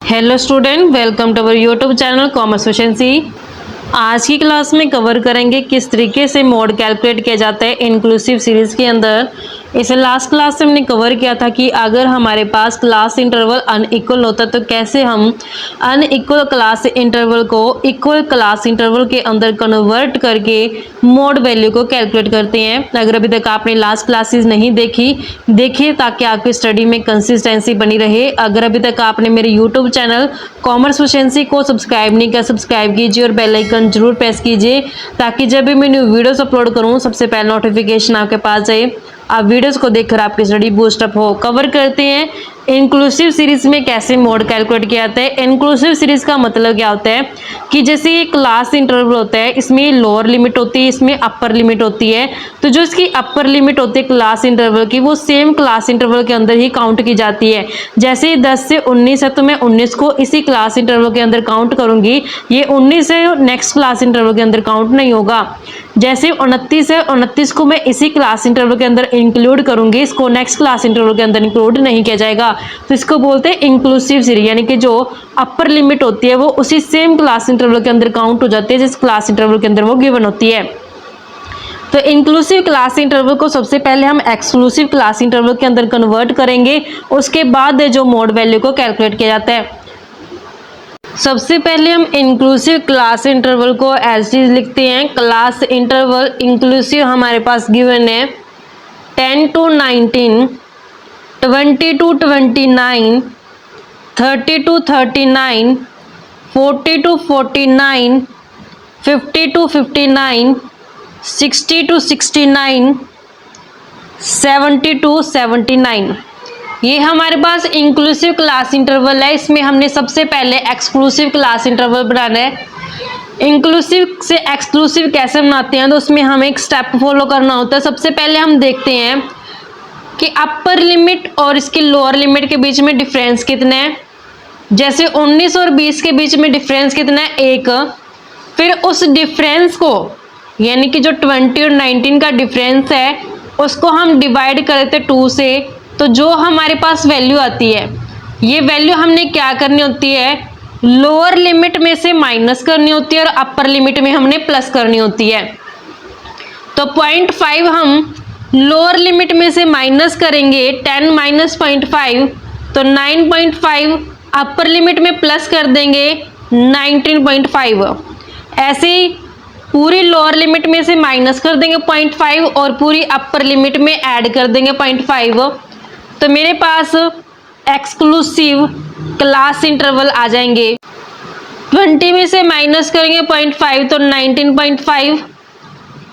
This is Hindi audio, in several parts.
Hello student, welcome to our YouTube channel commerce efficiency. आज की क्लास में कवर करेंगे किस तरीके से मोड कैलकुलेट किया जाता है इंक्लूसिव सीरीज के अंदर। इसे लास्ट क्लास से हमने कवर किया था कि अगर हमारे पास क्लास इंटरवल अनइक्वल होता तो कैसे हम अनइक्वल क्लास इंटरवल को इक्वल क्लास इंटरवल के अंदर कन्वर्ट करके मोड वैल्यू को कैलकुलेट करते हैं। अगर अभी तक आपने लास्ट क्लासेस नहीं देखिए ताकि आपकी स्टडी में कंसिस्टेंसी बनी रहे। अगर अभी तक आपने मेरे यूट्यूब चैनल कॉमर्स एफिशिएंसी को सब्सक्राइब नहीं किया, सब्सक्राइब कीजिए और बेल आइकन जरूर प्रेस कीजिए ताकि जब भी मैं न्यू वीडियोस अपलोड करूं सबसे पहले नोटिफिकेशन आपके पास जाए, आप वीडियोस को देखकर आपकी स्टडी बूस्टअप हो। कवर करते हैं इंक्लूसिव सीरीज में कैसे मोड कैलकुलेट किया जाता है। इंक्लूसिव सीरीज का मतलब क्या होता है कि जैसे ये क्लास इंटरवल होता है, इसमें लोअर लिमिट होती है, इसमें अपर लिमिट होती है। तो जो इसकी अपर लिमिट होती है क्लास इंटरवल की, वो सेम क्लास इंटरवल के अंदर ही काउंट की जाती है। जैसे 10 से 19 है तो मैं 19 को इसी क्लास इंटरवल के अंदर काउंट करूंगी, ये 19 है नेक्स्ट क्लास इंटरवल के अंदर काउंट नहीं होगा। जैसे 29 है, 29 को मैं इसी क्लास इंटरवल के अंदर इंक्लूड करूंगी, इसको नेक्स्ट क्लास इंटरवल के अंदर इंक्लूड नहीं किया जाएगा। तो इसको बोलते हैं इंक्लूसिव सीरीज, यानी कि जो अपर लिमिट होती है वो उसी सेम क्लास इंटरवल के अंदर काउंट हो जाती है जिस क्लास इंटरवल के अंदर वो गिवन होती है। तो इंक्लूसिव क्लास इंटरवल को सबसे पहले हम एक्सक्लूसिव क्लास इंटरवल के अंदर कन्वर्ट करेंगे, उसके बाद जो मोड वैल्यू को कैलकुलेट किया जाता है। सबसे पहले हम इंक्लूसिव क्लास इंटरवल को एज इज लिखते हैं। क्लास इंटरवल इंक्लूसिव हमारे पास गिवन है 10 to 19, 20 to 29, 30 to 39, 40 to 49, 50 to 59, 60 to 69, 70 to 79। ये हमारे पास इंक्लूसिव क्लास इंटरवल है। इसमें हमने सबसे पहले एक्सक्लूसिव क्लास इंटरवल बनाना है। इंक्लूसिव से एक्सक्लूसिव कैसे बनाते हैं तो उसमें हमें एक स्टेप फॉलो करना होता है। सबसे पहले हम देखते हैं कि अपर लिमिट और इसकी लोअर लिमिट के बीच में डिफरेंस कितना है। जैसे 19 और 20 के बीच में डिफरेंस कितना है, 1। फिर उस डिफरेंस को यानी कि जो 20 और 19 का डिफरेंस है उसको हम डिवाइड कर देते 2 से, तो जो हमारे पास वैल्यू आती है ये वैल्यू हमने क्या करनी होती है, लोअर लिमिट में से माइनस करनी होती है और अपर लिमिट में हमने प्लस करनी होती है। तो 0.5 हम लोअर लिमिट में से माइनस करेंगे, 10 माइनस 0.5 तो 9.5, अपर लिमिट में प्लस कर देंगे 19.5। ऐसे ही पूरी लोअर लिमिट में से माइनस कर देंगे 0.5 और पूरी अपर लिमिट में ऐड कर देंगे 0.5। तो मेरे पास एक्सक्लूसिव क्लास इंटरवल आ जाएंगे। 20 में से माइनस करेंगे 0.5 तो 19.5,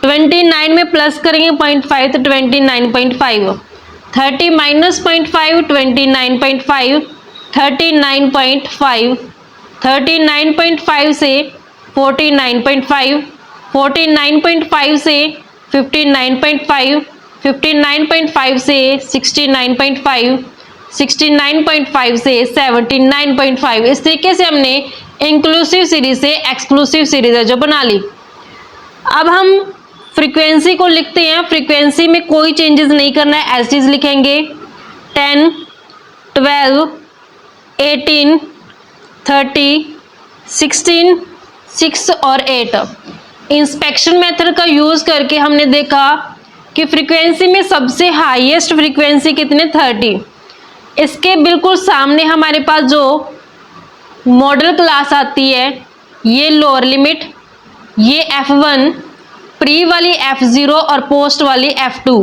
29 में प्लस करेंगे 0.5 तो 29.5, 30 माइनस 0.5 29.5, 39.5, 39.5 से 49.5, 49.5 से 59.5, 59.5 से 69.5, 69.5 से 79.5। इस तरीके से हमने इंक्लूसिव सीरीज से एक्सक्लूसिव सीरीज है जो बना ली। अब हम फ्रीक्वेंसी को लिखते हैं। फ्रीक्वेंसी में कोई चेंजेस नहीं करना है, एज इज लिखेंगे 10, 12, 18, 30, 16, 6 और 8। इंस्पेक्शन मेथड का यूज करके हमने देखा कि फ्रीक्वेंसी में सबसे हाईएस्ट फ्रीक्वेंसी कितने, 30। इसके बिल्कुल सामने हमारे पास जो मॉडल क्लास आती है ये लोअर लिमिट, ये F1, प्री वाली F0 और पोस्ट वाली F2।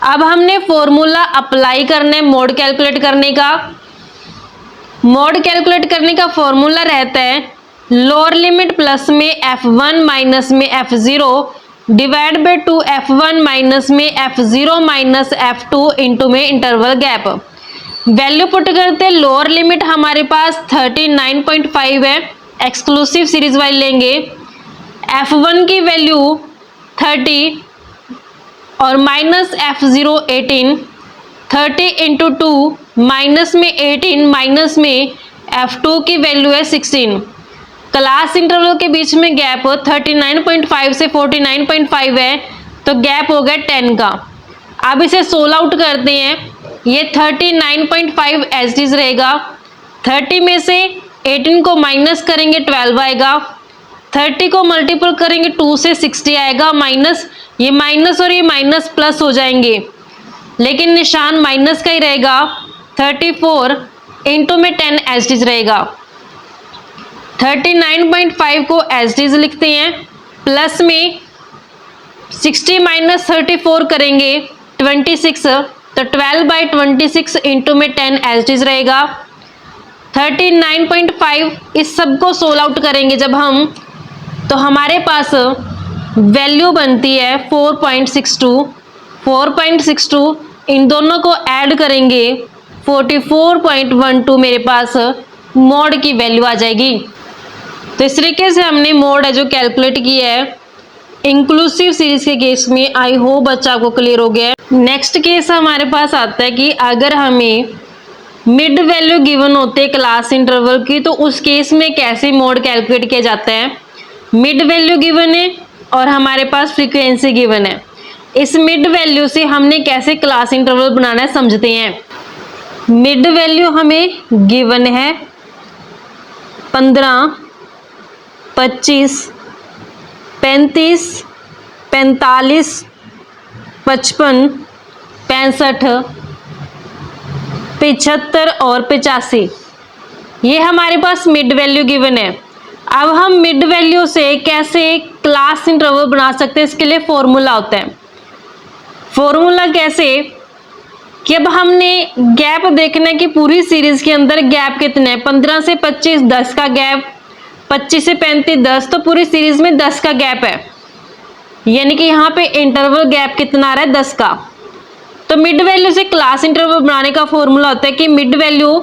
अब हमने फॉर्मूला अप्लाई करना है मोड कैलकुलेट करने का। मोड कैलकुलेट करने का फॉर्मूला रहता है लोअर लिमिट प्लस में F1 माइनस में F0 divide by 2 F1 minus में F0 माइनस F2 इंटू में इंटरवल गैप। वैल्यू पुट करते हैं। लोअर लिमिट हमारे पास 39.5 है, एक्सक्लूसिव सीरीज वाइज लेंगे। F1 की वैल्यू 30 और माइनस F0 18, 30 इंटू 2 माइनस में 18 माइनस में F2 की वैल्यू है 16। क्लास इंटरवल के बीच में गैप 39.5 से 49.5 है तो गैप हो गया 10 का। अब इसे सोल्व आउट करते हैं। ये 39.5 एज इज रहेगा, 30 में से 18 को माइनस करेंगे 12 आएगा। 30 को मल्टीपल करेंगे 2 से 60 आएगा, माइनस ये माइनस और ये माइनस प्लस हो जाएंगे, लेकिन निशान माइनस का ही रहेगा। 34 इंटू में 10 एज इट रहेगा। 39.5 को एज इट लिखते हैं, प्लस में 60 माइनस 34 करेंगे 26, तो 12/26 इंटू में 10 एज इट रहेगा। 39.5 इस सब को सोल्व आउट करेंगे जब हम, तो हमारे पास वैल्यू बनती है 4.62। 4.62 इन दोनों को ऐड करेंगे 44.12 मेरे पास मोड की वैल्यू आ जाएगी। तो इस तरीके से हमने मोड है जो कैलकुलेट किया है इंक्लूसिव सीरीज के केस में। आई होप बच्चा आपको क्लियर हो गया है। नेक्स्ट केस हमारे पास आता है कि अगर हमें मिड वैल्यू गिवन होते हैं क्लास इंटरवल की, तो उस केस में कैसे मोड कैलकुलेट किया जाता है। मिड वैल्यू गिवन है और हमारे पास फ्रीक्वेंसी गिवन है। इस मिड वैल्यू से हमने कैसे क्लास इंटरवल बनाना है समझते हैं। मिड वैल्यू हमें गिवन है 15, 25, 35, 45, 55, 65, 75 और 85। ये हमारे पास मिड वैल्यू गिवन है। अब हम मिड वैल्यू से कैसे क्लास इंटरवल बना सकते हैं, इसके लिए फॉर्मूला होता है। फॉर्मूला कैसे कि अब हमने गैप देखना है कि पूरी सीरीज के अंदर गैप कितने हैं। 15 से 25 10 का गैप, 25 से 35 10, तो पूरी सीरीज में 10 का गैप है, यानी कि यहाँ पे इंटरवल गैप कितना आ रहा है 10 का। तो मिड वैल्यू से क्लास इंटरवल बनाने का फॉर्मूला होता है कि मिड वैल्यू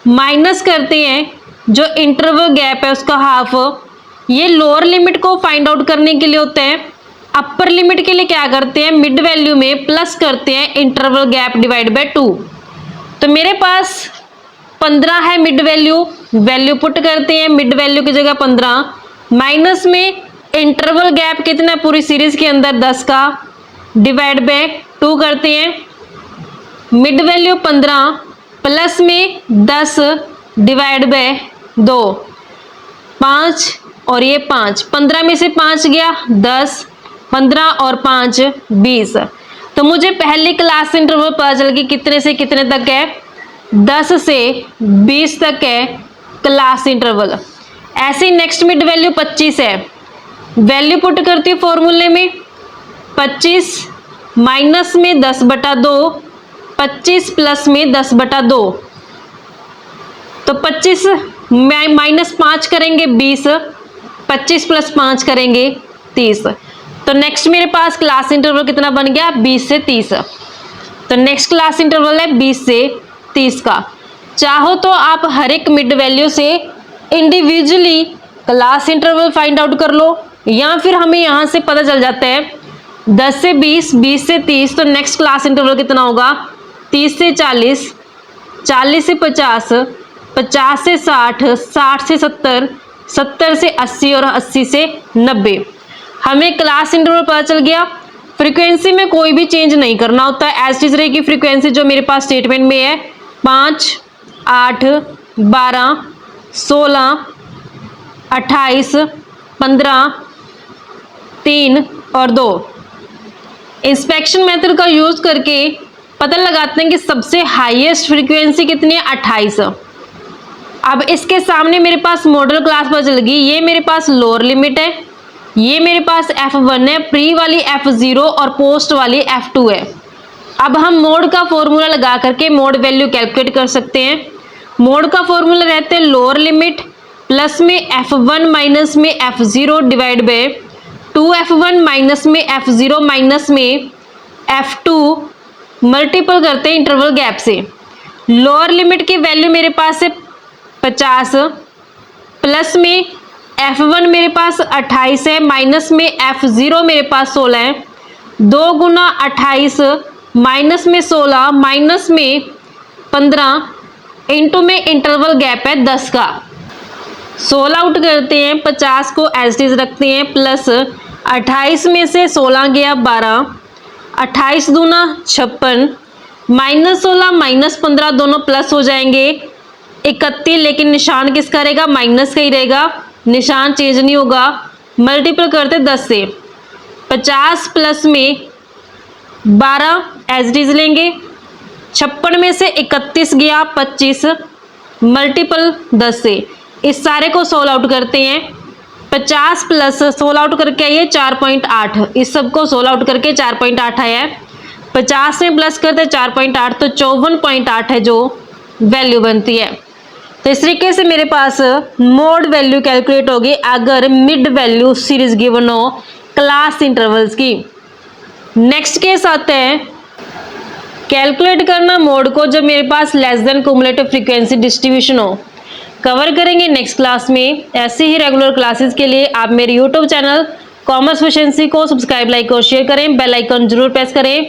माइनस करते हैं जो इंटरवल गैप है उसका हाफ। ये लोअर लिमिट को फाइंड आउट करने के लिए होता है। अपर लिमिट के लिए क्या करते हैं, मिड वैल्यू में प्लस करते हैं इंटरवल गैप डिवाइड बाय 2। तो मेरे पास 15 है मिड वैल्यू, वैल्यू पुट करते हैं मिड वैल्यू की जगह 15, माइनस में इंटरवल गैप कितना है पूरी सीरीज के अंदर 10 का, डिवाइड बाय 2 करते हैं। मिड वैल्यू 15 प्लस में 10 डिवाइड बाय 2, 5 और ये 5, 15 में से 5 गया 10, 15 और 5 20। तो मुझे पहली क्लास इंटरवल पता चल गई कितने से कितने तक है, 10 से 20 तक है क्लास इंटरवल। ऐसे नेक्स्ट मिड वैल्यू 25 है, वैल्यू पुट करती हूँ फॉर्मूले में। 25 माइनस में 10/2, 25 प्लस में 10/2, तो 25 माइनस 5 करेंगे 20, 25 प्लस 5 करेंगे 30। तो नेक्स्ट मेरे पास क्लास इंटरवल कितना बन गया 20 से 30। तो नेक्स्ट क्लास इंटरवल है 20 से 30 का। चाहो तो आप हर एक मिड वैल्यू से individually class interval find out कर लो, या फिर हमें यहाँ से पता चल जाता है 10 से 20, 20 से 30, तो नेक्स्ट क्लास इंटरवल कितना होगा 30 से 40, 40 से 50, 50 से 60, 60 से 70, 70 से 80 और 80 से 90। हमें क्लास इंटरवल पता चल गया। फ्रीक्वेंसी में कोई भी चेंज नहीं करना होता है, एज इट रहेगी फ्रीक्वेंसी जो मेरे पास स्टेटमेंट में है 5, 8, 12, 16, 28, 15, 3 और 2। इंस्पेक्शन मेथड का यूज करके पता लगाते हैं कि सबसे हाईएस्ट फ्रीक्वेंसी कितनी है 28। अब इसके सामने मेरे पास मॉडल क्लास पता चल गई, ये मेरे पास लोअर लिमिट है, ये मेरे पास F1 है, प्री वाली F0 और पोस्ट वाली F2 है। अब हम मोड का फॉर्मूला लगा करके मोड वैल्यू कैलकुलेट कर सकते हैं। मोड का फॉर्मूला रहते हैं लोअर लिमिट प्लस में F1 माइनस में F0 divide by 2F1 minus में F0 माइनस में F2 मल्टीपल करते हैं इंटरवल गैप से। लोअर लिमिट की वैल्यू मेरे पास है 50 प्लस में F1 मेरे पास 28 है, माइनस में F0 मेरे पास 16 है। 2 गुना 28 माइनस में 16 माइनस में 15 इंटू में इंटरवल गैप है 10 का। 16 आउट करते हैं, 50 को एज इट इज रखते हैं, प्लस 28 में से 16 गया 12, 28 दूना 56, माइनस 16 माइनस 15 दोनों प्लस हो जाएंगे, 31, लेकिन निशान किसका रहेगा, माइनस का ही रहेगा, निशान चेंज नहीं होगा। मल्टीपल करते 10 से, 50 प्लस में 12 एज इट इज लेंगे, 56 में से 31 गया 25, मल्टीपल 10 से। इस सारे को सोल्व आउट करते हैं, 50 प्लस सोल्व आउट करके आइए 4.8, इस सब को सोल्व आउट करके 4.8 आया है। 50 में प्लस करते 4.8 तो 54.8 है जो वैल्यू बनती है। तो इस तरीके से मेरे पास मोड वैल्यू कैलकुलेट होगी अगर मिड वैल्यू सीरीज गिवन हो क्लास इंटरवल्स की। नेक्स्ट केस आते हैं, कैलकुलेट करना मोड को जब मेरे पास less than cumulative frequency distribution हो। कवर करेंगे नेक्स्ट क्लास में। ऐसे ही रेगुलर क्लासेस के लिए आप मेरे यूट्यूब चैनल कॉमर्स एफिशिएंसी को सब्सक्राइब, लाइक और शेयर करें। बेल आइकन जरूर प्रेस करें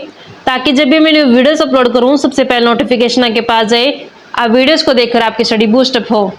ताकि जब भी मैं वीडियोस अपलोड करूं सबसे पहले नोटिफिकेशन आपके पास जाए। आप वीडियोस को देखकर आपकी स्टडी बूस्ट अप हो।